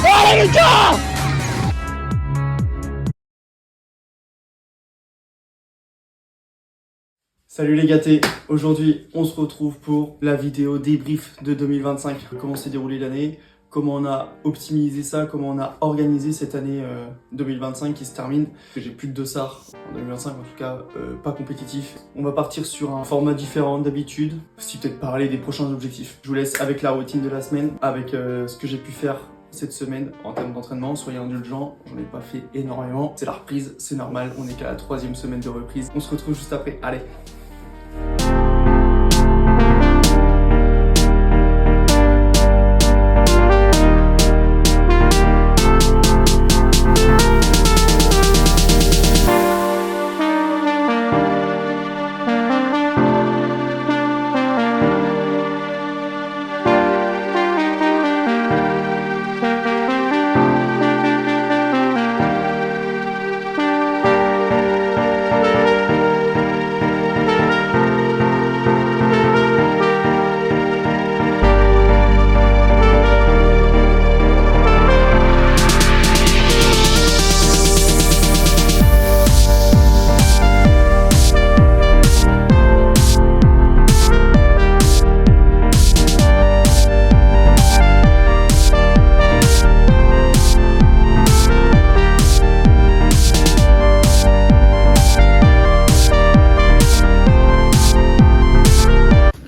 Allez les gars! Salut les gâtés, aujourd'hui on se retrouve pour la vidéo débrief de 2025. Comment s'est déroulée l'année, comment on a optimisé ça, comment on a organisé cette année 2025 qui se termine. J'ai plus de dossard en 2025, en tout cas pas compétitif. On va partir sur un format différent d'habitude, aussi peut-être parler des prochains objectifs. Je vous laisse avec la routine de la semaine, avec ce que j'ai pu faire cette semaine en termes d'entraînement. Soyez indulgents, j'en ai pas fait énormément. C'est la reprise, c'est normal, on est qu'à la 3e semaine de reprise. On se retrouve juste après, allez!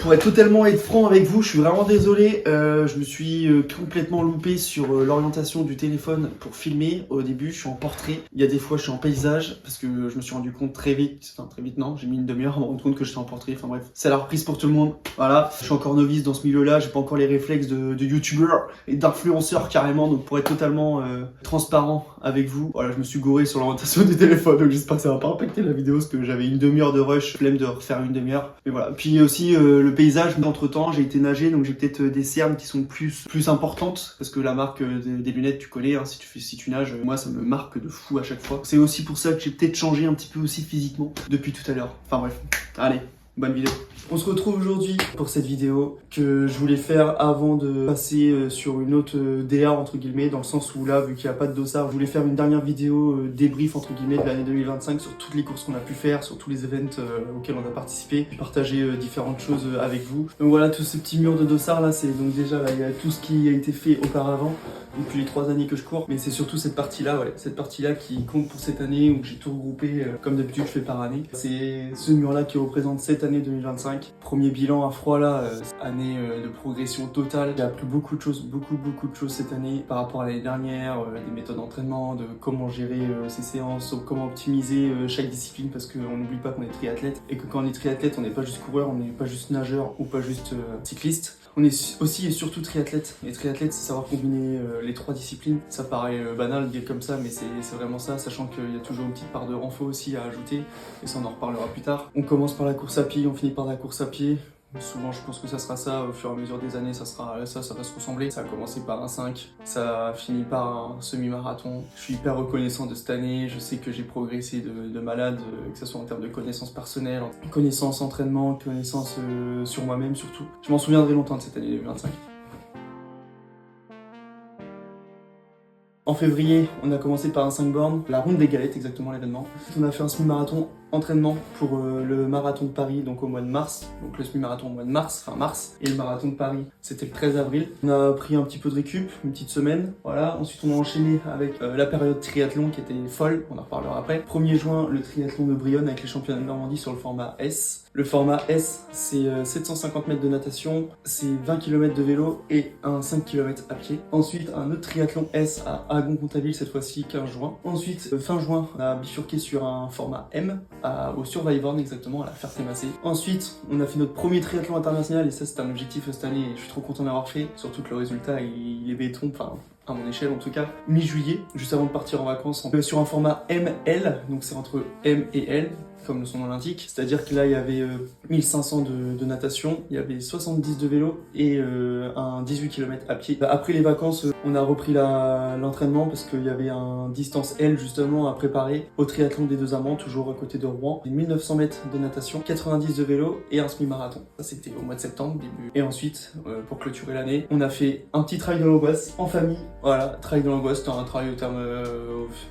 Pour être totalement franc avec vous, je suis vraiment désolé, je me suis complètement loupé sur l'orientation du téléphone pour filmer. Au début, je suis en portrait, il y a des fois je suis en paysage, parce que je me suis rendu compte très vite non, j'ai mis une demi-heure à me rendre compte que j'étais en portrait, enfin bref. C'est la reprise pour tout le monde, voilà. Je suis encore novice dans ce milieu-là, j'ai pas encore les réflexes de youtubeur et d'influenceur carrément, donc pour être totalement transparent avec vous, voilà, je me suis gouré sur l'orientation du téléphone, donc j'espère que ça va pas impacter la vidéo, parce que j'avais une demi-heure de rush, flemme de refaire une demi-heure, mais voilà. Puis aussi le paysage, entre temps j'ai été nager, donc j'ai peut-être des cernes qui sont plus importantes, parce que la marque des lunettes tu connais, hein, si tu nages, moi ça me marque de fou à chaque fois. C'est aussi pour ça que j'ai peut-être changé un petit peu aussi physiquement depuis tout à l'heure. Enfin bref, allez, bonne vidéo. On se retrouve aujourd'hui pour cette vidéo que je voulais faire avant de passer sur une autre DA entre guillemets, dans le sens où là, vu qu'il n'y a pas de dossard, je voulais faire une dernière vidéo débrief entre guillemets de l'année 2025 sur toutes les courses qu'on a pu faire, sur tous les events auxquels on a participé, puis partager différentes choses avec vous. Donc voilà, tous ces petits murs de dossard là, c'est donc déjà là, il y a tout ce qui a été fait auparavant depuis les 3 années que je cours, mais c'est surtout cette partie-là, ouais, cette partie-là qui compte pour cette année, où j'ai tout regroupé comme d'habitude je fais par année. C'est ce mur-là qui représente cette année 2025. Premier bilan à froid là, année de progression totale. J'ai appris beaucoup de choses, beaucoup de choses cette année par rapport à l'année dernière, des méthodes d'entraînement, de comment gérer ses séances, comment optimiser chaque discipline, parce qu'on n'oublie pas qu'on est triathlète et que quand on est triathlète, on n'est pas juste coureur, on n'est pas juste nageur ou pas juste cycliste. On est aussi et surtout triathlète. Et triathlète, c'est savoir combiner les 3 disciplines. Ça paraît banal dit comme ça, mais c'est vraiment ça, sachant qu'il y a toujours une petite part de renfort aussi à ajouter, et ça on en reparlera plus tard. On commence par la course à pied, on finit par la course à pied. Souvent je pense que ça sera ça, au fur et à mesure des années ça va se ressembler. Ça a commencé par un 5, ça a fini par un semi-marathon. Je suis hyper reconnaissant de cette année, je sais que j'ai progressé de malade, que ce soit en termes de connaissances personnelles, connaissances entraînement, connaissances sur moi-même surtout. Je m'en souviendrai longtemps de cette année 2025. En février, on a commencé par un 5 bornes, la ronde des galettes exactement l'événement. On a fait un semi-marathon entraînement pour le marathon de Paris, donc au mois de mars. Donc le semi-marathon au mois de mars, fin mars, et le marathon de Paris, c'était le 13 avril. On a pris un petit peu de récup, une petite semaine, voilà. Ensuite on a enchaîné avec la période triathlon qui était folle, on en reparlera après. 1er juin, le triathlon de Brionne avec les championnats de Normandie sur le format S. Le format S, c'est 750 mètres de natation, c'est 20 km de vélo et un 5 km à pied. Ensuite, un autre triathlon S à Agon-Contaville, cette fois-ci 15 juin. Ensuite, fin juin, on a bifurqué sur un format M, au Survivorn exactement, à la Ferté-Massé. Ensuite, on a fait notre premier triathlon international, et ça c'est un objectif cette année, et je suis trop content d'avoir fait, surtout que le résultat il est béton, enfin à mon échelle en tout cas, mi-juillet, juste avant de partir en vacances, sur un format ML, donc c'est entre M et L, comme son nom l'indique. C'est-à-dire que là, il y avait 1500 de natation, il y avait 70 de vélo et un 18 km à pied. Après les vacances, on a repris l'entraînement parce qu'il y avait un distance L justement à préparer au triathlon des Deux Amants, toujours à côté de Rouen. 1900 mètres de natation, 90 de vélo et un semi-marathon. Ça, c'était au mois de septembre, début. Et ensuite, pour clôturer l'année, on a fait un petit trail de l'angoisse en famille. Voilà, trail de l'angoisse, c'était un trail au terme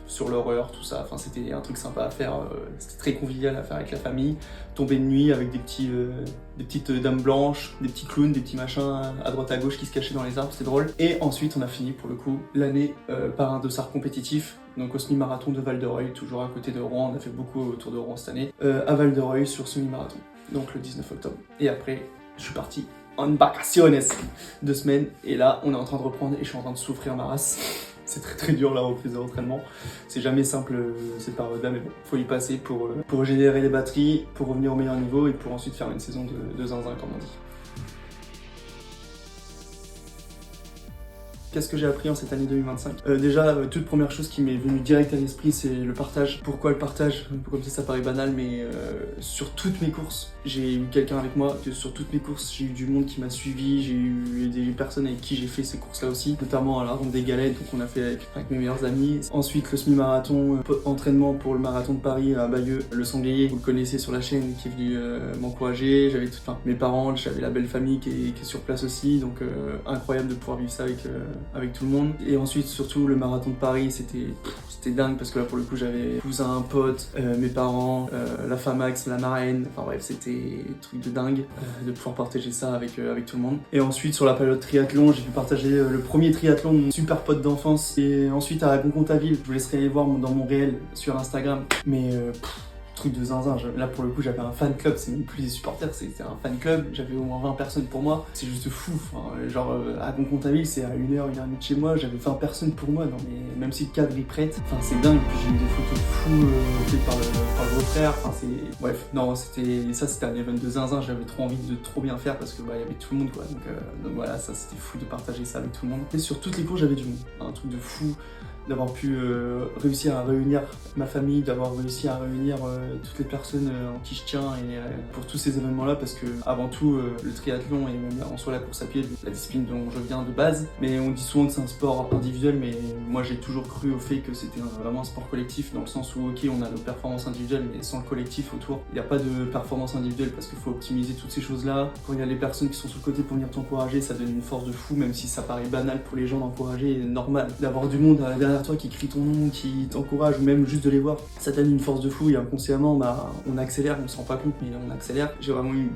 sur l'horreur, tout ça. Enfin, c'était un truc sympa à faire. C'était très convivial à faire avec la famille. Tomber de nuit avec des petites dames blanches, des petits clowns, des petits machins à droite à gauche qui se cachaient dans les arbres, c'était drôle. Et ensuite, on a fini pour le coup l'année par un dossard compétitif. Donc au semi-marathon de Val-de-Reuil, toujours à côté de Rouen. On a fait beaucoup autour de Rouen cette année. À Val-de-Reuil sur semi-marathon. Donc le 19 octobre. Et après, je suis parti en vacaciones 2 semaines. Et là, on est en train de reprendre et je suis en train de souffrir ma race. C'est très dur la reprise de l'entraînement. C'est jamais simple cette période-là, mais bon, faut y passer pour générer les batteries, pour revenir au meilleur niveau et pour ensuite faire une saison de zinzin, comme on dit. Qu'est-ce que j'ai appris en cette année 2025 ? Déjà, toute première chose qui m'est venue direct à l'esprit, c'est le partage. Pourquoi le partage ? Comme ça paraît banal, mais sur toutes mes courses, j'ai eu quelqu'un avec moi. Sur toutes mes courses, j'ai eu du monde qui m'a suivi, j'ai eu des personnes avec qui j'ai fait ces courses-là aussi, notamment à la ronde des galettes, donc on a fait avec mes meilleurs amis. Ensuite, le semi-marathon, entraînement pour le marathon de Paris à Bayeux, le sanglier, vous le connaissez sur la chaîne, qui est venu m'encourager. J'avais mes parents, j'avais la belle famille qui est sur place aussi, donc incroyable de pouvoir vivre ça avec tout le monde. Et ensuite, surtout, le marathon de Paris, c'était dingue parce que là, pour le coup, j'avais cousin, un pote, mes parents, la Famax, la marraine, enfin bref, c'était un truc de dingue de pouvoir partager ça avec tout le monde. Et ensuite, sur la période triathlon, j'ai pu partager le premier triathlon de mon super pote d'enfance. Et ensuite, à Goncontarville, je vous laisserai aller voir dans mon réel sur Instagram. Mais truc de zinzin, là pour le coup j'avais un fan club, c'est même plus des supporters, c'était un fan club, j'avais au moins 20 personnes pour moi, c'est juste fou, enfin, genre à Goncontarville c'est à 1h de chez moi, j'avais 20 personnes pour moi, non mais même si le cadre est prête, enfin c'est dingue, puis j'ai eu des photos de fous faites par le beau-frère, enfin c'est... Bref, non c'était un event de zinzin, j'avais trop envie de trop bien faire parce que il y avait tout le monde quoi, donc voilà, ça c'était fou de partager ça avec tout le monde. Et sur toutes les cours j'avais du monde, un truc de fou, d'avoir pu réussir à réunir ma famille, d'avoir réussi à réunir toutes les personnes en qui je tiens et pour tous ces événements-là parce que avant tout le triathlon et même en soi la course à pied, la discipline dont je viens de base, mais on dit souvent que c'est un sport individuel, mais moi j'ai toujours cru au fait que c'était vraiment un sport collectif dans le sens où ok on a nos performances individuelles mais sans le collectif autour, il n'y a pas de performance individuelle parce qu'il faut optimiser toutes ces choses-là. Quand il y a les personnes qui sont sur le côté pour venir t'encourager, ça donne une force de fou, même si ça paraît banal pour les gens d'encourager, normal d'avoir du monde derrière toi qui crie ton nom, qui t'encourage ou même juste de les voir, ça donne une force de fou et inconsciemment on accélère, on se rend pas compte mais on accélère. J'ai vraiment eu une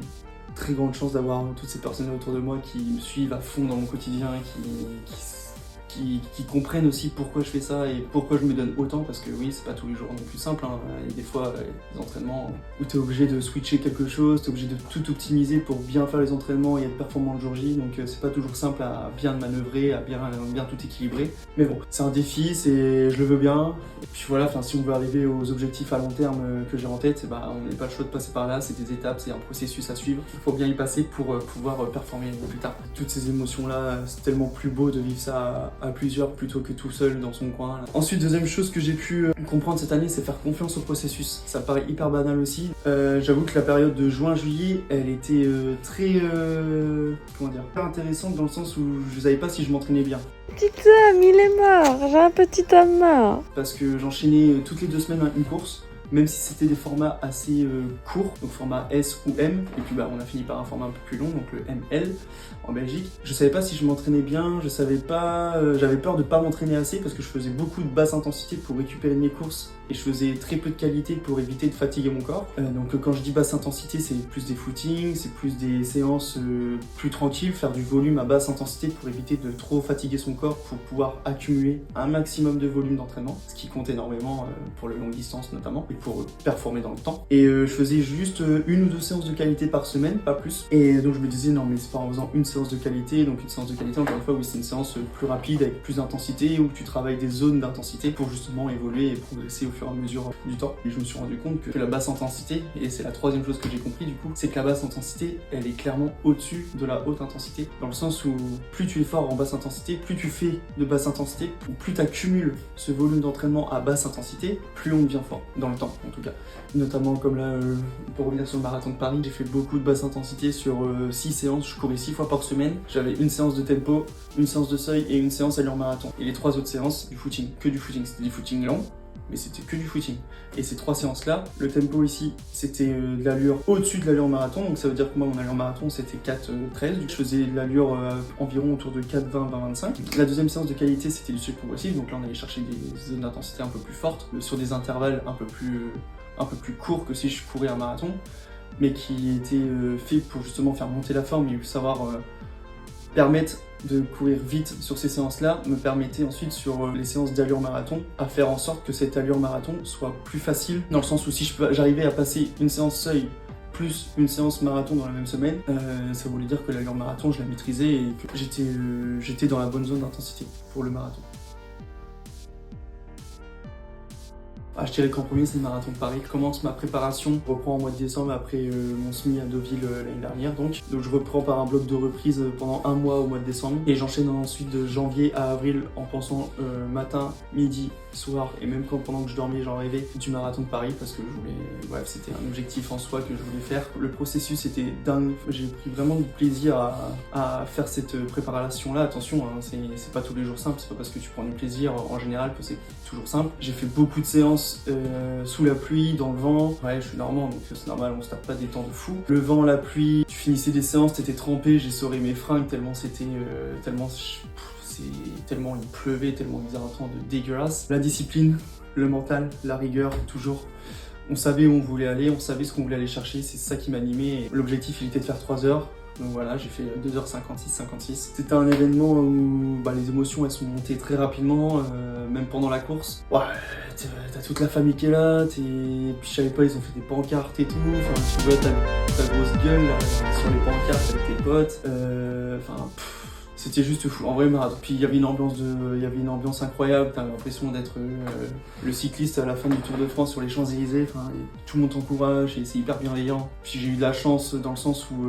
très grande chance d'avoir toutes ces personnes autour de moi qui me suivent à fond dans mon quotidien et qui comprennent aussi pourquoi je fais ça et pourquoi je me donne autant, parce que oui, c'est pas tous les jours non plus simple, hein. Il y a des fois des entraînements où t'es obligé de switcher quelque chose, t'es obligé de tout optimiser pour bien faire les entraînements et être performant le jour J, donc c'est pas toujours simple à bien manœuvrer, à bien tout équilibrer. Mais bon, c'est un défi, je le veux bien, et puis voilà, si on veut arriver aux objectifs à long terme que j'ai en tête, on n'a pas le choix de passer par là, c'est des étapes, c'est un processus à suivre, il faut bien y passer pour pouvoir performer plus tard. Toutes ces émotions-là, c'est tellement plus beau de vivre ça à plusieurs plutôt que tout seul dans son coin. Ensuite, deuxième chose que j'ai pu comprendre cette année, c'est faire confiance au processus. Ça paraît hyper banal aussi. J'avoue que la période de juin-juillet, elle était très intéressante dans le sens où je savais pas si je m'entraînais bien. Petit homme, il est mort, j'ai un petit homme mort. Parce que j'enchaînais toutes les 2 semaines une course, même si c'était des formats assez courts, donc format S ou M, et puis on a fini par un format un peu plus long, donc le ML en Belgique. Je savais pas si je m'entraînais bien, je savais pas, j'avais peur de pas m'entraîner assez parce que je faisais beaucoup de basse intensité pour récupérer mes courses et je faisais très peu de qualité pour éviter de fatiguer mon corps. Donc quand je dis basse intensité, c'est plus des footings, c'est plus des séances plus tranquilles, faire du volume à basse intensité pour éviter de trop fatiguer son corps pour pouvoir accumuler un maximum de volume d'entraînement, ce qui compte énormément pour les longues distances notamment et pour performer dans le temps. Et je faisais juste 1 ou 2 séances de qualité par semaine, pas plus. Et donc je me disais non mais c'est pas en faisant une séance de qualité. Donc une séance de qualité, encore une fois, oui, c'est une séance plus rapide avec plus d'intensité où tu travailles des zones d'intensité pour justement évoluer et progresser au fur et à mesure du temps. Et je me suis rendu compte que la basse intensité, et c'est la troisième chose que j'ai compris du coup, c'est que la basse intensité, elle est clairement au-dessus de la haute intensité, dans le sens où plus tu es fort en basse intensité, plus tu fais de basse intensité, ou plus tu accumules ce volume d'entraînement à basse intensité, plus on devient fort, dans le temps en tout cas. Notamment comme là, pour revenir sur le marathon de Paris, j'ai fait beaucoup de basse intensité sur 6 séances, je courais 6 fois par semaine, j'avais une séance de tempo, une séance de seuil et une séance allure marathon. Et les 3 autres séances, du footing, que du footing, c'était du footing long, mais c'était que du footing. Et ces 3 séances-là, le tempo ici, c'était de l'allure au-dessus de l'allure marathon, donc ça veut dire que moi, mon allure marathon, c'était 4,13, je faisais de l'allure environ autour de 4,20, 20,25. La deuxième séance de qualité, c'était du seuil progressif, donc là, on allait chercher des zones d'intensité un peu plus fortes, sur des intervalles un peu plus courts que si je courais un marathon, mais qui étaient faits pour justement faire monter la forme et savoir permettre de courir vite sur ces séances-là me permettait ensuite sur les séances d'allure marathon à faire en sorte que cette allure marathon soit plus facile, dans le sens où si j'arrivais à passer une séance seuil plus une séance marathon dans la même semaine, ça voulait dire que l'allure marathon je la maîtrisais et que j'étais dans la bonne zone d'intensité pour le marathon. Ah, je dirais qu'en premier c'est le marathon de Paris. Je commence ma préparation, je reprends en mois de décembre après mon SMI à Deauville l'année dernière donc je reprends par un bloc de reprise pendant un mois au mois de décembre et j'enchaîne ensuite de janvier à avril en pensant matin, midi, soir et même pendant que je dormais j'en rêvais du marathon de Paris parce que je voulais, bref c'était un objectif en soi que je voulais faire. Le processus était dingue, j'ai pris vraiment du plaisir à faire cette préparation là. Attention, hein, c'est pas tous les jours simple, c'est pas parce que tu prends du plaisir en général que c'est toujours simple. J'ai fait beaucoup de séances sous la pluie, dans le vent. Ouais, je suis normand donc c'est normal, on se tape pas des temps de fou. Le vent, la pluie, tu finissais des séances, t'étais trempé, j'ai essoré mes fringues tellement c'était tellement il pleuvait, tellement il faisait un temps de dégueulasse. La discipline, le mental, la rigueur, toujours. On savait où on voulait aller, on savait ce qu'on voulait aller chercher, c'est ça qui m'animait. L'objectif il était de faire 3 heures. Donc voilà, j'ai fait 2h56, 56. C'était un événement où les émotions elles sont montées très rapidement, même pendant la course. Ouais, t'as toute la famille qui est là, puis je savais pas, ils ont fait des pancartes et tout. Enfin, tu vois, t'as ta grosse gueule là, sur les pancartes avec tes potes. C'était juste fou, en vrai marathon. Puis il y avait une ambiance incroyable, t'as l'impression d'être le cycliste à la fin du Tour de France sur les Champs-Élysées, tout le monde t'encourage et c'est hyper bienveillant. Puis j'ai eu de la chance dans le sens où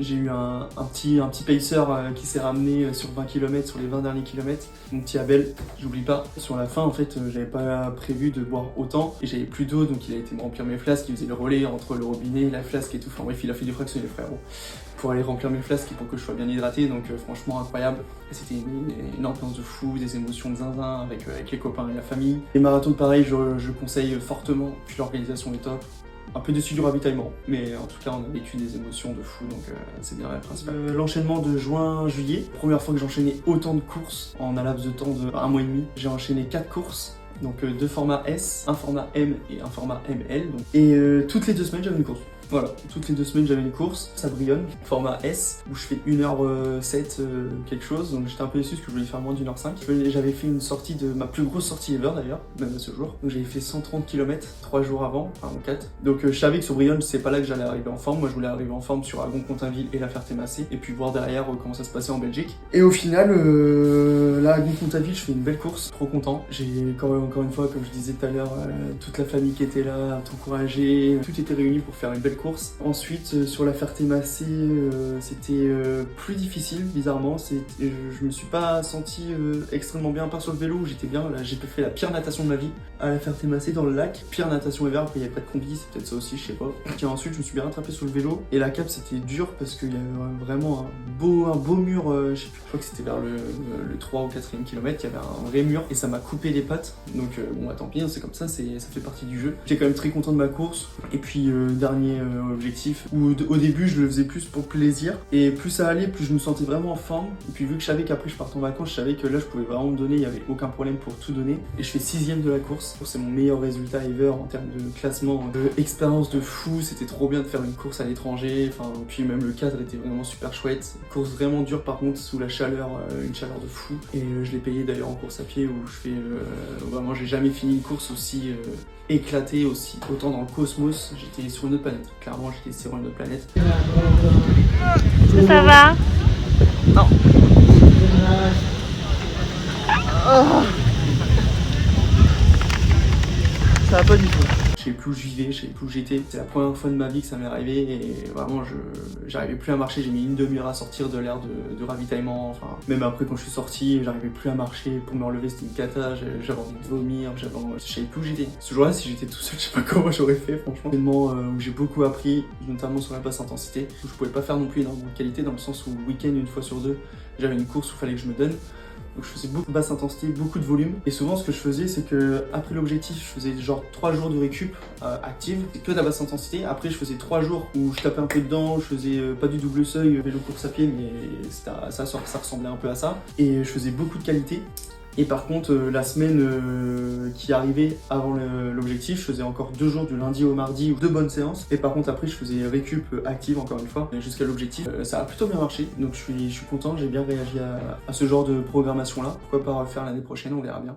j'ai eu un petit pacer qui s'est ramené sur 20 km, sur les 20 derniers kilomètres. Mon petit Abel, j'oublie pas. Sur la fin en fait, j'avais pas prévu de boire autant et j'avais plus d'eau donc il a été me remplir mes flasques, il faisait le relais entre le robinet, la flasque et tout. Enfin bref, il a fait du fractionné les frérot pour aller remplir mes flasques et pour que je sois bien hydraté, donc franchement incroyable. C'était une ambiance de fou, des émotions de zinzin avec les copains et la famille. Les marathons pareil, je conseille fortement, puis l'organisation est top. Un peu déçu du ravitaillement, mais en tout cas on a vécu des émotions de fou, donc c'est bien la principale. L'enchaînement de juin-juillet, première fois que j'enchaînais autant de courses en un laps de temps de 1 mois et demi. J'ai enchaîné 4 courses, donc 2 formats S, un format M et un format ML. Donc. Et toutes les 2 semaines j'avais une course. Voilà, toutes les 2 semaines j'avais une course, ça brillonne, format S, où je fais 1h07 quelque chose, donc j'étais un peu déçu parce que je voulais faire moins d'1h05. J'avais fait une sortie de ma plus grosse sortie ever d'ailleurs, même à ce jour. Donc j'avais fait 130 km 3 jours avant, enfin 4. Donc je savais que sur Brionne, c'est pas là que j'allais arriver en forme, moi je voulais arriver en forme sur Agon-Cointainville et la Ferté-Massé, et puis voir derrière comment ça se passait en Belgique. Et au final, là, Agon-Cointainville, je fais une belle course, trop content. J'ai encore une fois, comme je disais tout à l'heure, toute la famille qui était là, à t'encourager, tout était réuni pour faire une belle course. Ensuite, sur la Ferté-Massé, c'était plus difficile, bizarrement. Je me suis pas senti extrêmement bien, à part sur le vélo où j'étais bien. Là, j'ai fait la pire natation de ma vie à la Ferté-Massé dans le lac. Pire natation ever, après il n'y avait pas de combi, c'est peut-être ça aussi, je sais pas. Et ensuite, je me suis bien rattrapé sur le vélo. Et la cap, c'était dur parce qu'il y avait vraiment un beau mur, je crois que c'était vers le 3 ou 4e kilomètre, il y avait un vrai mur et ça m'a coupé les pattes. Donc bon, tant pis, c'est comme ça, ça fait partie du jeu. J'étais quand même très content de ma course. Et puis, dernier objectif où au début je le faisais plus pour plaisir et plus ça allait, plus je me sentais vraiment en forme. Et puis vu que je savais qu'après je partais en vacances, je savais que là je pouvais vraiment me donner, il n'y avait aucun problème pour tout donner. Et je fais 6ème de la course. C'est mon meilleur résultat ever en termes de classement, expérience de fou. C'était trop bien de faire une course à l'étranger. Enfin, puis même le cadre était vraiment super chouette. Course vraiment dure par contre sous la chaleur, une chaleur de fou. Et je l'ai payé d'ailleurs en course à pied où je fais vraiment j'ai jamais fini une course aussi éclatée, autant dans le cosmos. J'étais sur une autre planète. Clairement j'étais sur une autre planète. Ça va? Non. Ah. Ça va pas du tout. Je savais plus où je vivais, je savais plus où j'étais. C'est la première fois de ma vie que ça m'est arrivé et vraiment j'arrivais plus à marcher. J'ai mis une demi-heure à sortir de l'aire de ravitaillement. Enfin, même après quand je suis sorti, j'arrivais plus à marcher. Pour me relever, c'était une cata. J'avais envie de vomir. Je savais plus où j'étais. Ce jour-là, si j'étais tout seul, je sais pas comment j'aurais fait. Franchement, tellement où j'ai beaucoup appris, notamment sur la basse intensité. Où je pouvais pas faire non plus énormément de qualité dans le sens où le week-end, une fois sur deux, j'avais une course où il fallait que je me donne. Donc je faisais beaucoup de basse intensité, beaucoup de volume. Et souvent ce que je faisais, c'est que après l'objectif, je faisais genre 3 jours de récup active, que de la basse intensité. Après je faisais 3 jours où je tapais un peu dedans, je faisais pas du double seuil, vélo course à pied, mais ça ressemblait un peu à ça. Et je faisais beaucoup de qualité. Et par contre, la semaine qui arrivait avant l'objectif, je faisais encore 2 jours du lundi au mardi, 2 bonnes séances. Et par contre, après, je faisais récup active encore une fois, jusqu'à l'objectif. Ça a plutôt bien marché, donc je suis content, j'ai bien réagi à ce genre de programmation-là. Pourquoi pas refaire l'année prochaine, on verra bien.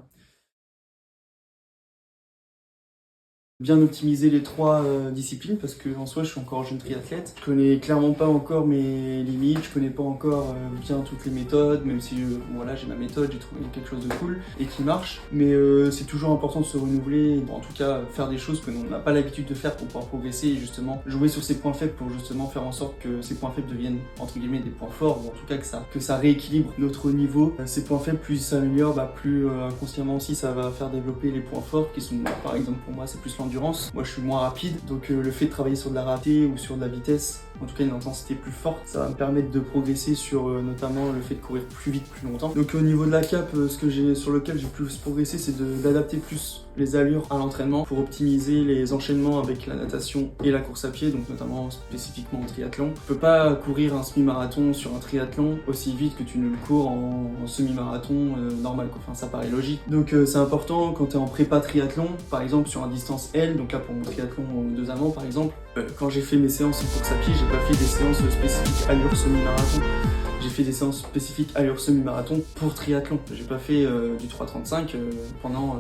Bien optimiser les 3 disciplines parce que en soi je suis encore jeune triathlète. Je connais clairement pas encore mes limites, je connais pas encore bien toutes les méthodes, même si voilà, j'ai ma méthode, j'ai trouvé quelque chose de cool et qui marche. Mais c'est toujours important de se renouveler, en tout cas faire des choses que l'on n'a pas l'habitude de faire pour pouvoir progresser et justement jouer sur ses points faibles pour justement faire en sorte que ces points faibles deviennent entre guillemets des points forts, ou en tout cas que ça rééquilibre notre niveau. Ces points faibles, plus ils s'améliorent, plus inconsciemment aussi ça va faire développer les points forts qui sont par exemple pour moi c'est plus l'endurance. Moi je suis moins rapide, donc le fait de travailler sur de la rapidité ou sur de la vitesse, en tout cas une intensité plus forte, ça va me permettre de progresser sur notamment le fait de courir plus vite, plus longtemps. Donc au niveau de la cape, sur lequel j'ai plus progressé, c'est d'adapter plus les allures à l'entraînement pour optimiser les enchaînements avec la natation et la course à pied, donc notamment spécifiquement en triathlon. Tu peux pas courir un semi-marathon sur un triathlon aussi vite que tu ne le cours en semi-marathon normal, quoi. Enfin ça paraît logique. Donc c'est important quand tu es en prépa triathlon, par exemple sur un distance L, donc là pour mon triathlon 2 amants par exemple, quand j'ai fait mes séances en course à pied, j'ai pas fait des séances spécifiques allure semi-marathon. J'ai fait des séances spécifiques allure semi-marathon pour triathlon. J'ai pas fait du 3,35 pendant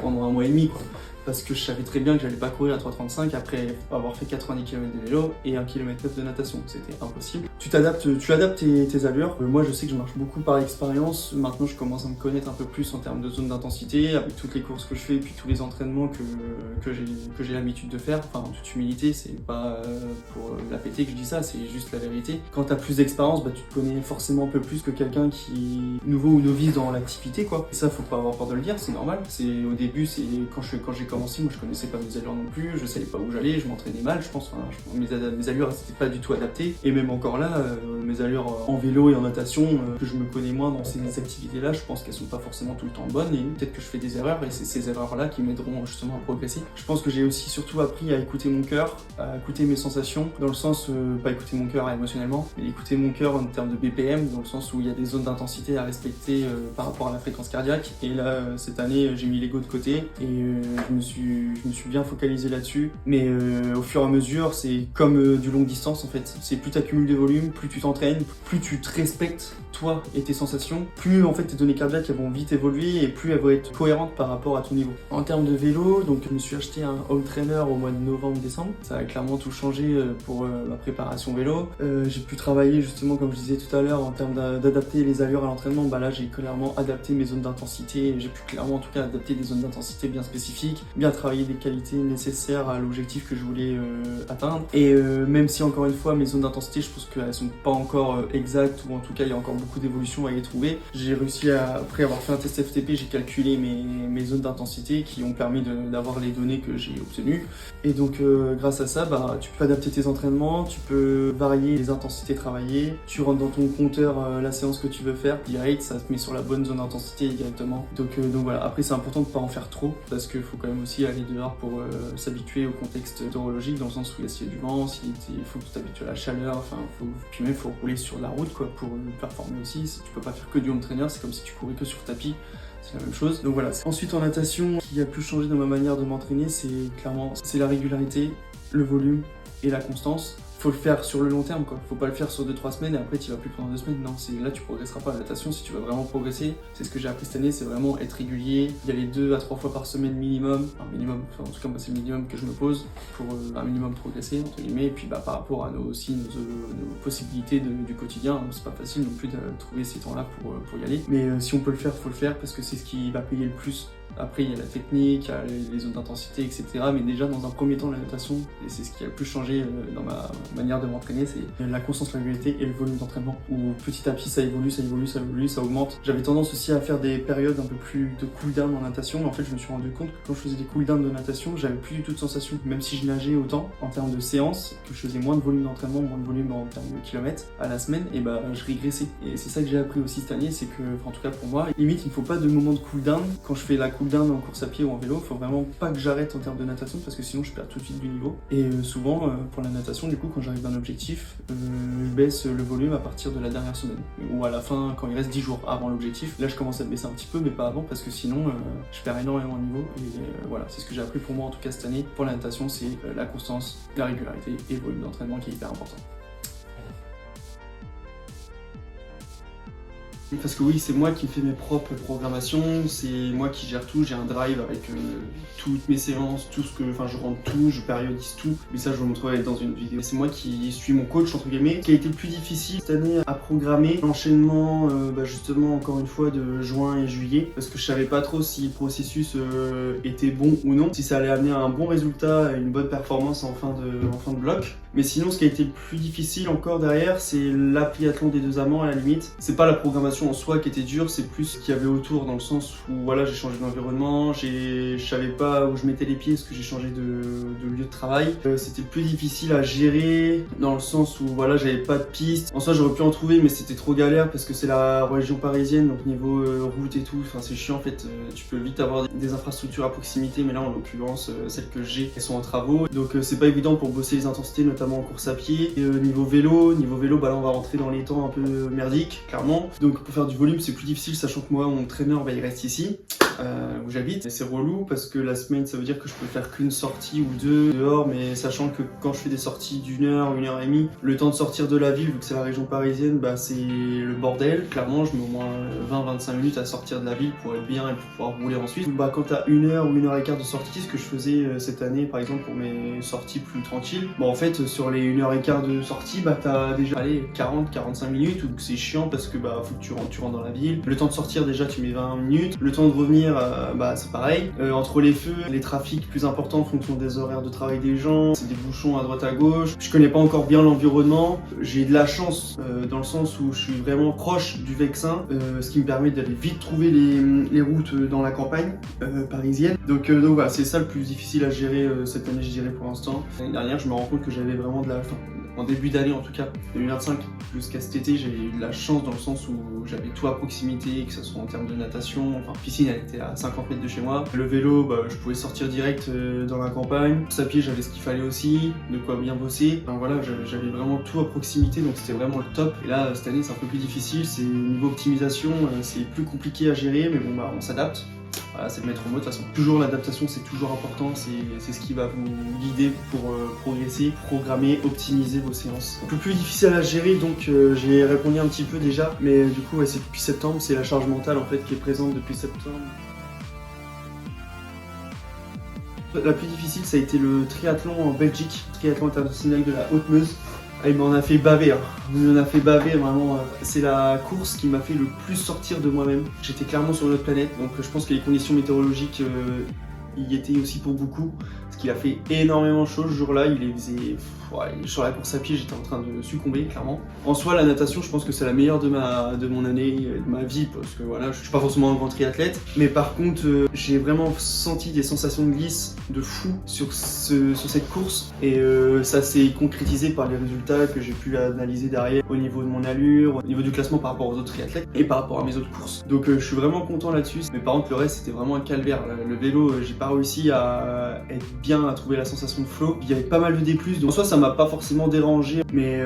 un mois et demi, quoi. Parce que je savais très bien que j'allais pas courir à 3,35 après avoir fait 90 km de vélo et 1,9 km de natation. C'était impossible. Tu adaptes tes allures. Moi, je sais que je marche beaucoup par expérience. Maintenant, je commence à me connaître un peu plus en termes de zone d'intensité, avec toutes les courses que je fais et puis tous les entraînements que j'ai l'habitude de faire. Enfin, en toute humilité, c'est pas pour la péter que je dis ça, c'est juste la vérité. Quand t'as plus d'expérience, tu te connais forcément un peu plus que quelqu'un qui est nouveau ou novice dans l'activité, quoi. Et ça, faut pas avoir peur de le dire, c'est normal. Au début, c'est quand j'ai commencé, moi je connaissais pas mes allures non plus, je savais pas où j'allais, je m'entraînais mal, je pense. Mes allures n'étaient pas du tout adaptées. Et même encore là, mes allures en vélo et en natation, que je me connais moins dans ces activités-là, je pense qu'elles sont pas forcément tout le temps bonnes et peut-être que je fais des erreurs et c'est ces erreurs-là qui m'aideront justement à progresser. Je pense que j'ai aussi surtout appris à écouter mon cœur, à écouter mes sensations, dans le sens, pas écouter mon cœur émotionnellement, mais écouter mon cœur en termes de BPM, dans le sens où il y a des zones d'intensité à respecter par rapport à la fréquence cardiaque. Et là, cette année, j'ai mis l'ego de côté et je me suis bien focalisé là-dessus, mais au fur et à mesure, c'est comme du longue distance en fait. C'est plus tu accumules de volume, plus tu t'entraînes, plus tu te respectes toi et tes sensations, plus en fait tes données cardiaques elles vont vite évoluer et plus elles vont être cohérentes par rapport à ton niveau. En termes de vélo, donc je me suis acheté un home trainer au mois de novembre-décembre. Ça a clairement tout changé pour ma préparation vélo. J'ai pu travailler justement, comme je disais tout à l'heure, en termes d'adapter les allures à l'entraînement. Là j'ai clairement adapté mes zones d'intensité. J'ai pu clairement en tout cas adapter des zones d'intensité bien spécifiques, bien travailler des qualités nécessaires à l'objectif que je voulais atteindre. Et même si encore une fois mes zones d'intensité, je pense qu'elles sont pas encore exactes, ou en tout cas il y a encore beaucoup d'évolution à y trouver. J'ai réussi après avoir fait un test FTP, j'ai calculé mes zones d'intensité qui ont permis d'avoir les données que j'ai obtenues. Et donc grâce à ça, tu peux adapter tes entraînements, tu peux varier les intensités travaillées, tu rentres dans ton compteur la séance que tu veux faire direct, ça te met sur la bonne zone d'intensité directement. Donc voilà, après c'est important de pas en faire trop parce qu'il faut quand même aussi aller dehors pour s'habituer au contexte météorologique, dans le sens où s'il y a du vent, il faut que tu t'habitues à la chaleur, puis même il faut rouler sur la route quoi, pour performer aussi. Tu peux pas faire que du home trainer, c'est comme si tu courais que sur tapis. C'est la même chose. Donc voilà. Ensuite en natation, ce qui a plus changé dans ma manière de m'entraîner, c'est la régularité, le volume et la constance. faut le faire sur le long terme, quoi. Faut pas le faire sur 2-3 semaines et après tu vas plus pendant 2 semaines. Non, là tu progresseras pas. La natation, si tu veux vraiment progresser, c'est ce que j'ai appris cette année, c'est vraiment être régulier, y aller 2 à 3 fois par semaine minimum. Enfin, minimum, en tout cas moi c'est le minimum que je me pose pour un minimum progresser, entre guillemets. Et puis par rapport à nos possibilités du quotidien, c'est pas facile non plus de trouver ces temps-là pour y aller. Mais si on peut le faire, faut le faire parce que c'est ce qui va payer le plus. Après, il y a la technique, il y a les zones d'intensité, etc. Mais déjà, dans un premier temps, la natation, et c'est ce qui a le plus changé dans ma manière de m'entraîner, c'est la constance, la régularité et le volume d'entraînement. Où petit à petit, ça évolue, ça augmente. J'avais tendance aussi à faire des périodes un peu plus de cool-down en natation, mais en fait, je me suis rendu compte que quand je faisais des cool-down de natation, j'avais plus du tout de sensation. Même si je nageais autant en termes de séances, que je faisais moins de volume d'entraînement, moins de volume en termes de kilomètres à la semaine, et bah, je régressais. Et c'est ça que j'ai appris aussi cette année, c'est que, en tout cas pour moi, limite, il ne faut pas de moment de cool-down. Quand je fais la cool-down en course à pied ou en vélo, faut vraiment pas que j'arrête en termes de natation parce que sinon je perds tout de suite du niveau. Et souvent pour la natation, du coup, quand j'arrive à un objectif, je baisse le volume à partir de la dernière semaine ou à la fin quand il reste 10 jours avant l'objectif. Là je commence à le baisser un petit peu mais pas avant parce que sinon je perds énormément de niveau. Et voilà, c'est ce que j'ai appris pour moi en tout cas cette année. Pour la natation, c'est la constance, la régularité et le volume d'entraînement qui est hyper important. Parce que oui, c'est moi qui fais mes propres programmations, c'est moi qui gère tout, j'ai un drive avec toutes mes séances, tout ce que, enfin je rentre tout, je périodise tout, mais ça je vous le montrerai dans une vidéo. C'est moi qui suis mon coach entre guillemets. Ce qui a été le plus difficile cette année à programmer, l'enchaînement justement encore une fois de juin et juillet, parce que je savais pas trop si le processus était bon ou non, si ça allait amener à un bon résultat et une bonne performance en fin de bloc. Mais sinon ce qui a été le plus difficile encore derrière, c'est l'appliathlon des Deux Amants à la limite. C'est pas la programmation en soi qui était dure, c'est plus ce qu'il y avait autour dans le sens où voilà, j'ai changé d'environnement, je savais pas où je mettais les pieds parce que j'ai changé de lieu de travail. C'était plus difficile à gérer dans le sens où voilà, j'avais pas de piste. En soi j'aurais pu en trouver mais c'était trop galère parce que c'est la région parisienne, donc niveau route et tout, enfin c'est chiant en fait. Tu peux vite avoir des infrastructures à proximité, mais là en l'occurrence celles que j'ai, elles sont en travaux. Donc c'est pas évident pour bosser les intensités, notamment en course à pied. Et, niveau vélo, bah là on va rentrer dans les temps un peu merdiques, clairement. Donc pour faire du volume c'est plus difficile, sachant que moi mon traîneur il reste ici où j'habite, et c'est relou parce que la semaine ça veut dire que je peux faire qu'une sortie ou deux dehors, mais sachant que quand je fais des sorties d'1 heure, 1 heure et demie, le temps de sortir de la ville vu que c'est la région parisienne, bah c'est le bordel, clairement je mets au moins 20-25 minutes à sortir de la ville pour être bien et pour pouvoir rouler ensuite. Bah quand t'as 1 heure ou 1 heure et quart de sortie, ce que je faisais cette année par exemple pour mes sorties plus tranquilles, bon en fait sur les 1 heure et quart de sortie, bah t'as déjà 40-45 minutes où c'est chiant parce que bah faut que tu rentres dans la ville. Le temps de sortir déjà tu mets 20 minutes, le temps de revenir bah c'est pareil. Entre les feux, les trafics plus importants en fonction des horaires de travail des gens, c'est des bouchons à droite à gauche. Je connais pas encore bien l'environnement. J'ai de la chance dans le sens où je suis vraiment proche du Vexin, ce qui me permet d'aller vite trouver les routes dans la campagne parisienne. Donc voilà, c'est ça le plus difficile à gérer cette année je dirais pour l'instant. L'année dernière je me rends compte que j'avais vraiment en début d'année en tout cas, 2025 jusqu'à cet été, j'ai eu de la chance dans le sens où j'avais tout à proximité, que ce soit en termes de natation, enfin piscine elle était à 50 mètres de chez moi. Le vélo, bah, je pouvais sortir direct dans la campagne. Course à pied, j'avais ce qu'il fallait aussi, de quoi bien bosser. Enfin voilà, j'avais vraiment tout à proximité, donc c'était vraiment le top. Et là, cette année, c'est un peu plus difficile, c'est niveau optimisation, c'est plus compliqué à gérer, mais bon bah on s'adapte. Voilà, c'est le maître mot de toute façon. Toujours l'adaptation, c'est toujours important, c'est ce qui va vous guider pour progresser, programmer, optimiser vos séances. Un peu plus difficile à gérer, donc j'ai répondu un petit peu déjà, mais du coup ouais, c'est depuis septembre, c'est la charge mentale en fait qui est présente depuis septembre. La plus difficile, ça a été le triathlon en Belgique, triathlon international de la Haute-Meuse. Il m'en a fait baver, vraiment. C'est la course qui m'a fait le plus sortir de moi-même. J'étais clairement sur une autre planète, donc je pense que les conditions météorologiques y étaient aussi pour beaucoup. Parce qu'il a fait énormément chaud ce jour-là, sur la course à pied, j'étais en train de succomber, clairement. En soi, la natation, je pense que c'est la meilleure de mon année, de ma vie, parce que voilà, je suis pas forcément un grand triathlète. Mais par contre, j'ai vraiment senti des sensations de glisse de fou sur cette course. Et ça s'est concrétisé par les résultats que j'ai pu analyser derrière, au niveau de mon allure, au niveau du classement par rapport aux autres triathlètes, et par rapport à mes autres courses. Donc je suis vraiment content là-dessus. Mais par contre, le reste, c'était vraiment un calvaire. Le vélo, j'ai pas réussi à être bien, à trouver la sensation de flow. Il y avait pas mal de D+, donc en soi, ça m'a pas forcément dérangé, mais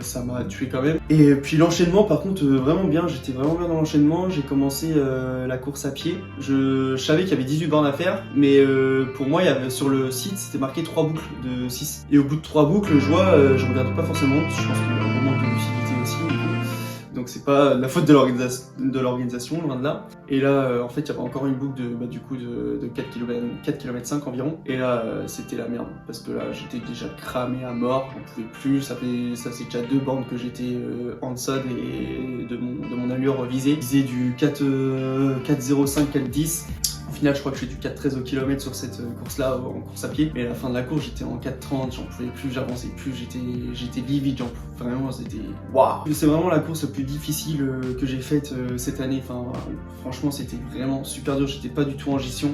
ça m'a tué quand même. Et puis l'enchaînement, par contre, vraiment bien. J'étais vraiment bien dans l'enchaînement. J'ai commencé la course à pied. Je savais qu'il y avait 18 bornes à faire, mais pour moi, il y avait, sur le site, c'était marqué 3 boucles de 6. Et au bout de 3 boucles, je vois, je regarde pas forcément. Je pense qu'il y a un moment de lucidité aussi. Donc c'est pas la faute de l'organisation, loin de là. Et là, en fait, il y avait encore une boucle de 4 km 5 environ. Et là, c'était la merde. Parce que là, j'étais déjà cramé à mort, j'en pouvais plus. Ça c'est déjà 2 bornes que j'étais en deçà de mon allure visée. Visée du 4,05, 4,10. Au final, je crois que je fais du 4,13 au kilomètre sur cette course-là, en course à pied. Mais à la fin de la course, j'étais en 4,30, j'en pouvais plus, j'avançais plus, j'étais livide, vraiment, c'était waouh. C'est vraiment la course la plus difficile que j'ai faite cette année. Enfin, franchement, c'était vraiment super dur. J'étais pas du tout en gestion,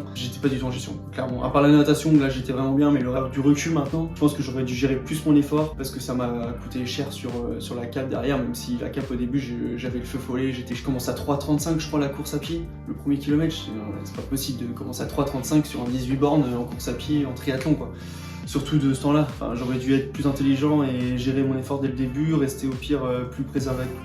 clairement. À part la natation, là, j'étais vraiment bien, mais du recul maintenant, je pense que j'aurais dû gérer plus mon effort parce que ça m'a coûté cher sur la cape derrière, même si la cape au début, j'avais le feu follet. Je commence à 3,35, je crois, la course à pied. Le premier kilomètre, c'est pas possible de commencer à 3,35 sur un 18 bornes en course à pied, en triathlon, quoi. Surtout de ce temps-là, enfin, j'aurais dû être plus intelligent et gérer mon effort dès le début, rester au pire plus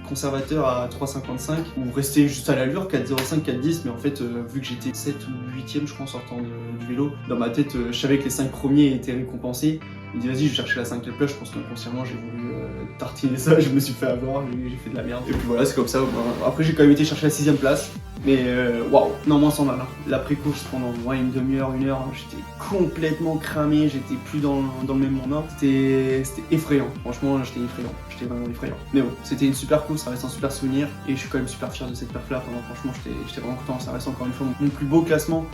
conservateur à 3,55 ou rester juste à l'allure 4,05, 4,10, mais en fait vu que j'étais 7 ou 8ème je crois en sortant du vélo, dans ma tête je savais que les 5 premiers étaient récompensés. Je me dis vas-y, je cherchais la 5ème place, je pense qu'inconsciemment j'ai voulu tartiner ça, je me suis fait avoir, j'ai fait de la merde. Et puis voilà, c'est comme ça. Après j'ai quand même été chercher la 6ème place, mais waouh, non moins sans mal. Hein. L'après-course pendant une demi-heure, 1 heure, j'étais complètement cramé, j'étais plus dans le même moment. C'était effrayant, franchement j'étais vraiment effrayant. Mais bon, c'était une super course, ça reste un super souvenir, et je suis quand même super fier de cette perf-là. Enfin, franchement j'étais vraiment content, ça reste encore une fois mon plus beau classement.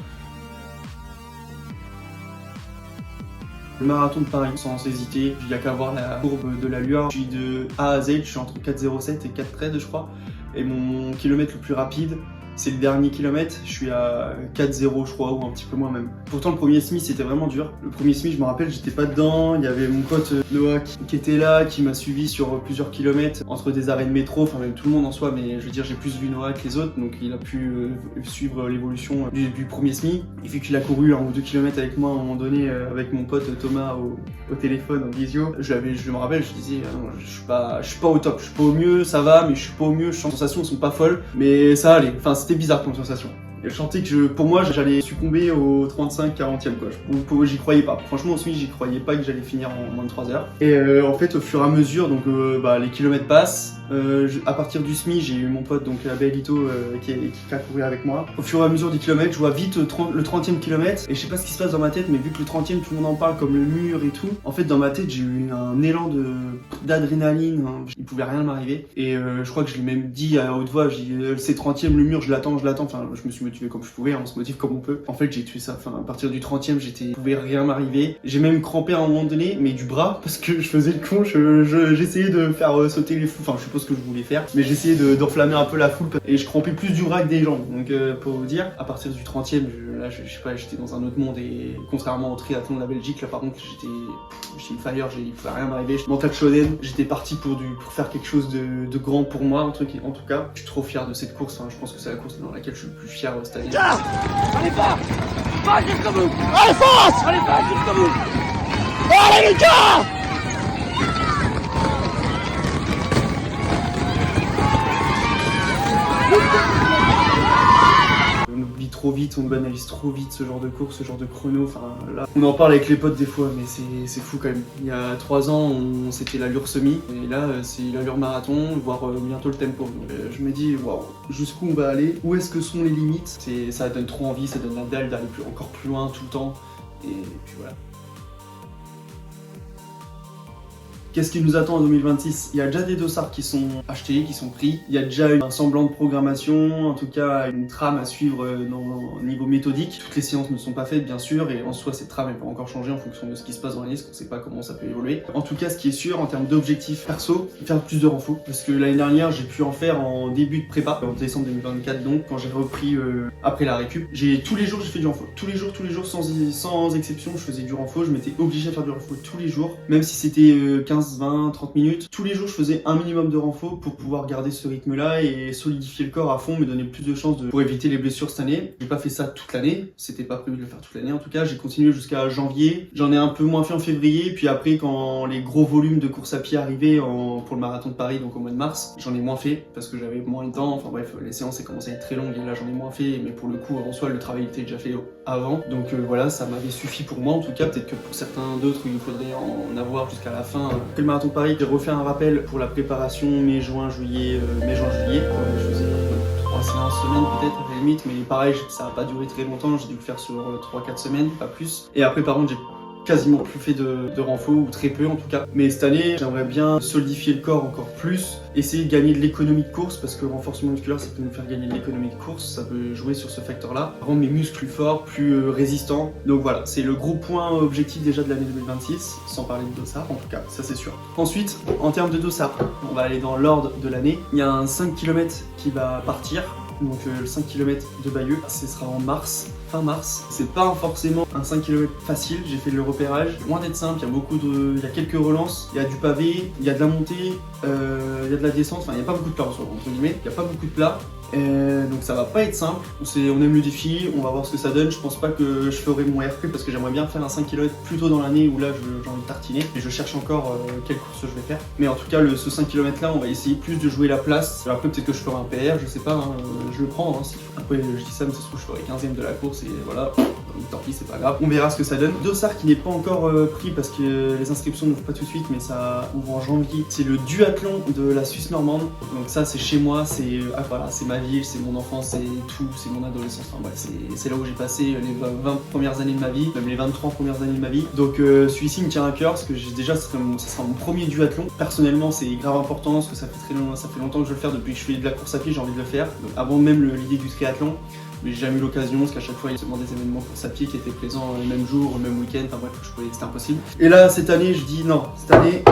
Le marathon de Paris, sans hésiter, il n'y a qu'à voir la courbe de l'allure. Je suis de A à Z, je suis entre 4,07 et 4,13 je crois. Et mon kilomètre le plus rapide, c'est le dernier kilomètre, je suis à 4,0 je crois, ou un petit peu moins même. Pourtant le premier semi c'était vraiment dur. Le premier semi, je me rappelle, j'étais pas dedans, il y avait mon pote Noah qui était là, qui m'a suivi sur plusieurs kilomètres, entre des arrêts de métro, enfin même tout le monde en soi, mais je veux dire j'ai plus vu Noah que les autres, donc il a pu suivre l'évolution du premier semi. Et vu qu'il a couru 1 ou 2 kilomètres avec moi à un moment donné, avec mon pote Thomas au téléphone en visio, je me rappelle, je disais non, je suis pas au top, je suis pas au mieux, ça va, mais je suis pas au mieux, les sensations sont pas folles, mais ça allait, enfin c'était bizarre comme sensation. Et je sentais que pour moi j'allais succomber au 35-40e quoi. J'y croyais pas. Franchement au semi j'y croyais pas que j'allais finir en moins de 3 heures. Et en fait au fur et à mesure donc les kilomètres passent. À partir du semi j'ai eu mon pote donc Abelito qui a couru avec moi. Au fur et à mesure des kilomètres je vois vite le 30e kilomètre et je sais pas ce qui se passe dans ma tête, mais vu que le 30e tout le monde en parle comme le mur et tout, en fait dans ma tête j'ai eu un élan d'adrénaline, hein. Il pouvait rien m'arriver et je crois que je l'ai même dit à haute voix, j'ai dit c'est 30e le mur, je l'attends, enfin je me suis motivé comme je pouvais, hein, on se motive comme on peut. En fait j'ai tué ça, enfin à partir du 30e il pouvait rien m'arriver. J'ai même crampé à un moment donné, mais du bras, parce que je faisais le con, j'essayais de faire sauter les fous, enfin je sais pas ce que je voulais faire, mais j'essayais d'enflammer un peu la foule et je crampais plus du bras que des jambes. Donc pour vous dire, à partir du 30e, je sais pas, j'étais dans un autre monde et contrairement au triathlon de la Belgique, là par contre j'étais une fire, il pouvait rien m'arriver. Mental Shonen, j'étais parti pour faire quelque chose de grand pour moi, en tout cas. Je suis trop fier de cette course, hein. Je pense que c'est la course dans laquelle je suis le plus fier cette année. Allez pas jusqu'au bout. Allez force. Allez pas jusqu'au bout. Allez Lucas. On oublie trop vite, on banalise trop vite ce genre de course, ce genre de chrono. Enfin là, on en parle avec les potes des fois, mais c'est fou quand même. Il y a 3 ans, c'était l'allure semi, et là c'est l'allure marathon, voire bientôt le tempo. Donc je me dis, waouh, jusqu'où on va aller? Où est-ce que sont les limites? Ça donne trop envie, ça donne la dalle d'aller encore plus loin tout le temps. Et puis voilà. Qu'est-ce qui nous attend en 2026? Il y a déjà des dossards qui sont achetés, qui sont pris. Il y a déjà un semblant de programmation, en tout cas une trame à suivre au niveau méthodique. Toutes les séances ne sont pas faites bien sûr, et en soi cette trame elle peut encore changer en fonction de ce qui se passe dans l'année, parce qu'on ne sait pas comment ça peut évoluer. En tout cas ce qui est sûr en termes d'objectifs perso, faire plus de renfo. Parce que l'année dernière j'ai pu en faire en début de prépa, en décembre 2024 donc, quand j'ai repris après la récup. Tous les jours j'ai fait du renfo. Tous les jours sans exception je faisais du renfo, je m'étais obligé à faire du renfo tous les jours. Même si c'était 15 15, 20, 30 minutes. Tous les jours, je faisais un minimum de renfo pour pouvoir garder ce rythme-là et solidifier le corps à fond, me donner plus de chances pour éviter les blessures cette année. J'ai pas fait ça toute l'année, c'était pas prévu de le faire toute l'année en tout cas. J'ai continué jusqu'à janvier. J'en ai un peu moins fait en février, puis après quand les gros volumes de course à pied arrivaient pour le marathon de Paris, donc au mois de mars, j'en ai moins fait parce que j'avais moins de temps. Enfin bref, les séances commençaient à être très longues et là j'en ai moins fait, mais pour le coup en soi le travail était déjà fait avant. Donc voilà, ça m'avait suffi pour moi en tout cas. Peut-être que pour certains d'autres il nous faudrait en avoir jusqu'à la fin. Après le marathon de Paris, j'ai refait un rappel pour la préparation mai, juin, juillet. Je faisais 3 séances semaine peut-être à la limite, mais pareil, ça n'a pas duré très longtemps, j'ai dû le faire sur 3-4 semaines, pas plus. Et après par contre j'ai quasiment plus fait de renfo, ou très peu en tout cas. Mais cette année, j'aimerais bien solidifier le corps encore plus, essayer de gagner de l'économie de course, parce que le renforcement musculaire, ça peut nous faire gagner de l'économie de course, ça peut jouer sur ce facteur-là, rendre mes muscles plus forts, plus résistants. Donc voilà, c'est le gros point objectif déjà de l'année 2026, sans parler de dossard en tout cas, ça c'est sûr. Ensuite, en termes de dossard, on va aller dans l'ordre de l'année. Il y a un 5 km qui va partir. Donc le 5 km de Bayeux, ce sera en mars, fin mars. C'est pas forcément un 5 km facile, j'ai fait le repérage. Loin d'être simple, il y a quelques relances, il y a du pavé, il y a de la montée, il y a de la descente, enfin il n'y a pas beaucoup de plats entre guillemets, il n'y a pas beaucoup de plats. Donc ça va pas être simple, on aime le défi, on va voir ce que ça donne. Je pense pas que je ferai mon RP parce que j'aimerais bien faire un 5 km plus tôt dans l'année où là j'ai envie de tartiner et je cherche encore quelle course je vais faire. Mais en tout cas ce 5 km là on va essayer plus de jouer la place. Après peut-être que je ferai un PR, je sais pas, hein, je le prends. Hein, après je dis ça mais ça se trouve je ferai 15ème de la course et voilà. Tant pis, c'est pas grave, on verra ce que ça donne. Dossard qui n'est pas encore pris parce que les inscriptions n'ouvrent pas tout de suite, mais ça ouvre en janvier. C'est le duathlon de la Suisse normande. Donc ça c'est chez moi, c'est voilà, c'est ma ville, c'est mon enfance, c'est tout, c'est mon adolescence. Enfin bref, c'est là où j'ai passé les 20 premières années de ma vie, même les 23 premières années de ma vie. Donc celui-ci me tient à cœur parce que déjà ça sera mon premier duathlon. Personnellement c'est grave important parce que ça fait longtemps que je veux le faire. Depuis que je fais de la course à pied, j'ai envie de le faire. Donc, avant même l'idée du triathlon. Mais j'ai jamais eu l'occasion parce qu'à chaque fois il y a seulement des événements course à pied qui étaient présents le même jour, le même week-end, enfin bref, c'était impossible. Et là cette année je dis non, cette année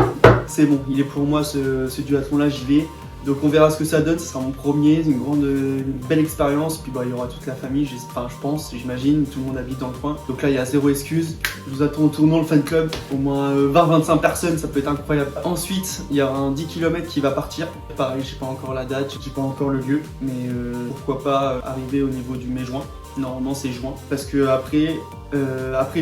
c'est bon, il est pour moi ce duathlon là, j'y vais. Donc on verra ce que ça donne, ce sera mon premier, une belle expérience, puis il y aura toute la famille, je pense, j'imagine, tout le monde habite dans le coin. Donc là il y a zéro excuse, je vous attends au tournant, le fan club, au moins 20-25 personnes, ça peut être incroyable. Ensuite il y aura un 10 km qui va partir, pareil, j'ai pas encore la date, j'ai pas encore le lieu, mais pourquoi pas arriver au niveau du mai-juin. Normalement c'est juin, parce que après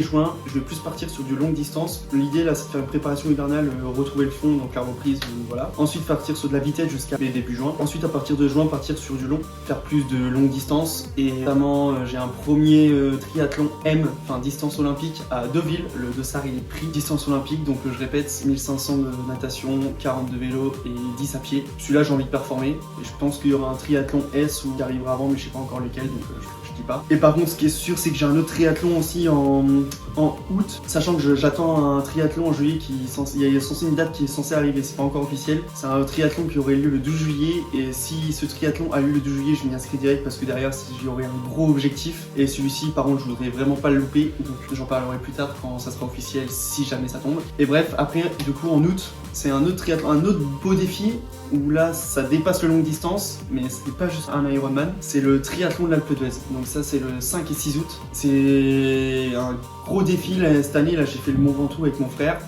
juin, je vais plus partir sur du longue distance. L'idée là c'est de faire une préparation hivernale, retrouver le fond, donc la reprise, voilà. Ensuite partir sur de la vitesse jusqu'à début juin. Ensuite à partir de juin, partir sur du long, faire plus de longue distance. Et notamment j'ai un premier triathlon M, enfin distance olympique à Deauville. Le dossard il est pris distance olympique, donc je répète 1500 de natation, 40 de vélo et 10 à pied. Celui-là j'ai envie de performer et je pense qu'il y aura un triathlon S qui arrivera avant, mais je sais pas encore lequel, donc je dis pas. Et par contre ce qui est sûr c'est que j'ai un autre triathlon aussi en août, sachant que j'attends un triathlon en juillet il y a censé une date qui est censée arriver, c'est pas encore officiel. C'est un triathlon qui aurait lieu le 12 juillet et si ce triathlon a lieu le 12 juillet je m'y inscris direct parce que derrière j'y aurai un gros objectif et celui-ci par contre je voudrais vraiment pas le louper, donc j'en parlerai plus tard quand ça sera officiel si jamais ça tombe. Et bref, après du coup en août c'est un autre triathlon, un autre beau défi où là ça dépasse le longue distance, mais c'est pas juste un Ironman, c'est le triathlon de l'Alpe d'Huez. Donc ça c'est le 5 et 6 août. C'est un gros défi là, cette année, là j'ai fait le Mont Ventoux avec mon frère.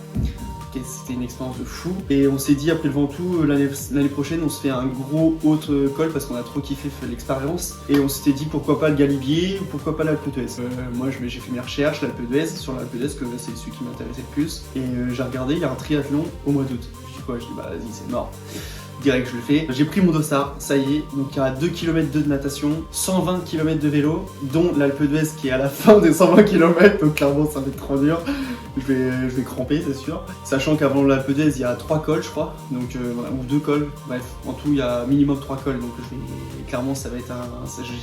C'était une expérience de fou et on s'est dit après le Ventoux l'année prochaine on se fait un gros autre col parce qu'on a trop kiffé l'expérience et on s'était dit pourquoi pas le Galibier ou pourquoi pas l'Alpe d'Huez. Moi j'ai fait mes recherches, l'Alpe d'Huez, sur l'Alpe d'Huez que c'est celui qui m'intéressait le plus et j'ai regardé, il y a un triathlon au mois d'août. Je dis quoi, je dis bah vas-y c'est mort. Direct je le fais. J'ai pris mon dossard, ça y est, donc il y a 2 km de natation, 120 km de vélo, dont l'Alpe d'Huez qui est à la fin des 120 km, donc clairement ça va être trop dur. Je vais cramper, c'est sûr. Sachant qu'avant l'Alpe d'Huez, il y a 3 cols, je crois. Donc, ou 2 cols. Bref, en tout, il y a minimum 3 cols. Donc, clairement, ça va être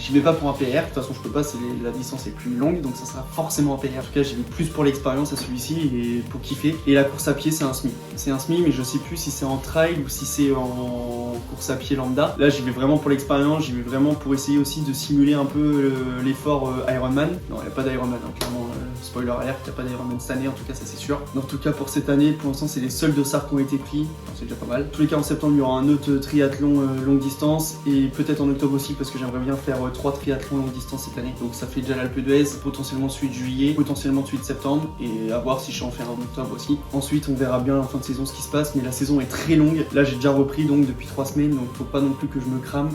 j'y vais pas pour un PR. De toute façon, je peux pas. La distance est plus longue. Donc, ça sera forcément un PR. En tout cas, j'y vais plus pour l'expérience à celui-ci et pour kiffer. Et la course à pied, c'est un semi. C'est un semi, mais je sais plus si c'est en trail ou si c'est en course à pied lambda. Là, j'y vais vraiment pour l'expérience. J'y vais vraiment pour essayer aussi de simuler un peu l'effort Ironman. Non, il n'y a pas d'Ironman, hein, clairement. Spoiler alert, il n'y a pas d'Ironman cette année. En tout cas ça c'est sûr. En tout cas pour cette année, pour l'instant c'est les seuls dossards qui ont été pris, enfin, c'est déjà pas mal. En tous les cas en septembre il y aura un autre triathlon longue distance et peut-être en octobre aussi parce que j'aimerais bien faire 3 triathlons longue distance cette année. Donc ça fait déjà l'Alpe d'Huez, potentiellement celui de juillet, potentiellement celui de septembre et à voir si je vais en faire un en octobre aussi. Ensuite on verra bien en fin de saison ce qui se passe, mais la saison est très longue. Là j'ai déjà repris donc depuis 3 semaines, donc faut pas non plus que je me crame.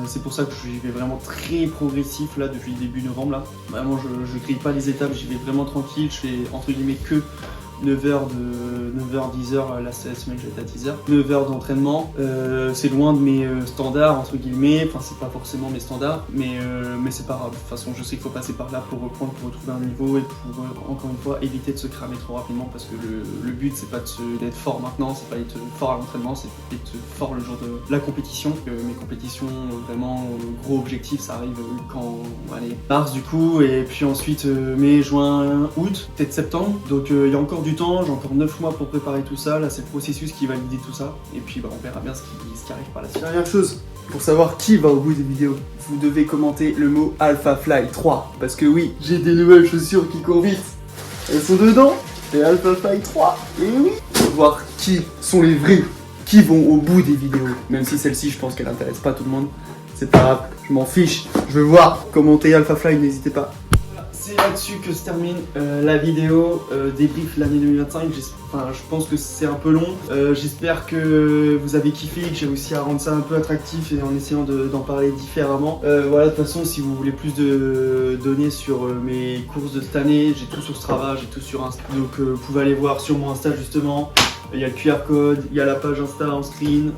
C'est pour ça que j'y vais vraiment très progressif là depuis le début novembre là. Vraiment je grille pas les étapes, j'y vais vraiment tranquille, je fais entre guillemets que 9h, 10h, là cette semaine j'étais à 10h, 9h d'entraînement, c'est loin de mes standards entre guillemets, enfin c'est pas forcément mes standards, mais c'est pas grave, de toute façon je sais qu'il faut passer par là pour reprendre, pour retrouver un niveau et pour encore une fois éviter de se cramer trop rapidement parce que le but c'est pas d'être fort maintenant, c'est pas d'être fort à l'entraînement, c'est d'être fort le jour de la compétition. Mes compétitions vraiment gros objectif ça arrive quand allez, mars du coup et puis ensuite mai, juin, août, peut-être septembre, donc il y a encore du temps, j'ai encore 9 mois pour préparer tout ça, là c'est le processus qui va guider tout ça, et puis on verra bien ce qui arrive par la suite. Dernière chose, pour savoir qui va au bout des vidéos, vous devez commenter le mot Alphafly 3, parce que oui, j'ai des nouvelles chaussures qui courent vite, elles sont dedans, et Alphafly 3, et oui, pour voir qui sont les vrais, qui vont au bout des vidéos, même si celle-ci je pense qu'elle intéresse pas tout le monde, c'est pas grave, je m'en fiche, je veux voir, commentez Alphafly, n'hésitez pas. C'est là-dessus que se termine la vidéo débrief l'année 2025. Enfin, je pense que c'est un peu long. J'espère que vous avez kiffé, que j'ai réussi à rendre ça un peu attractif et en essayant d'en parler différemment. Voilà, de toute façon, si vous voulez plus de données sur mes courses de cette année, j'ai tout sur Strava, j'ai tout sur Insta. Donc vous pouvez aller voir sur mon Insta justement. Il y a le QR code, il y a la page Insta en screen,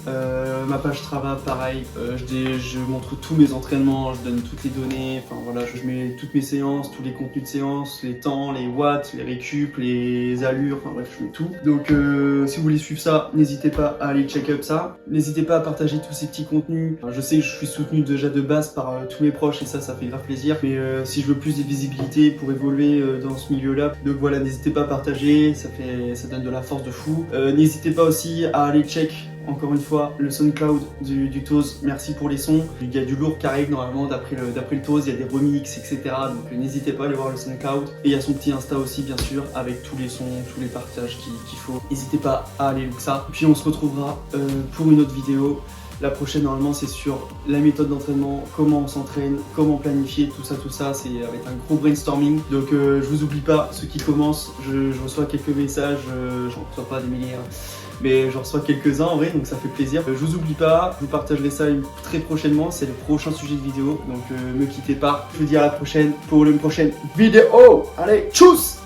ma page Strava pareil, je montre tous mes entraînements, je donne toutes les données, enfin voilà, je mets toutes mes séances, tous les contenus de séances, les temps, les watts, les récup, les allures, enfin bref, je mets tout. Donc si vous voulez suivre ça, n'hésitez pas à aller check up ça, n'hésitez pas à partager tous ces petits contenus. Enfin, je sais que je suis soutenu déjà de base par tous mes proches et ça fait grave plaisir, mais si je veux plus de visibilité pour évoluer dans ce milieu-là, donc voilà, n'hésitez pas à partager, ça donne de la force de fou. N'hésitez pas aussi à aller check encore une fois le SoundCloud du Toz, merci pour les sons. Il y a du lourd qui arrive normalement d'après le Toz, il y a des remixes etc. Donc n'hésitez pas à aller voir le SoundCloud. Et il y a son petit Insta aussi bien sûr avec tous les sons, tous les partages qu'il faut. N'hésitez pas à aller look ça. Puis on se retrouvera pour une autre vidéo. La prochaine normalement c'est sur la méthode d'entraînement, comment on s'entraîne, comment planifier, tout ça, c'est avec un gros brainstorming. Donc je vous oublie pas, ceux qui commencent, je reçois quelques messages, j'en reçois pas des milliers, mais j'en reçois quelques-uns en vrai, donc ça fait plaisir. Je vous oublie pas, je vous partagerai ça très prochainement, c'est le prochain sujet de vidéo, donc me quittez pas. Je vous dis à la prochaine pour une prochaine vidéo. Allez, tchuss!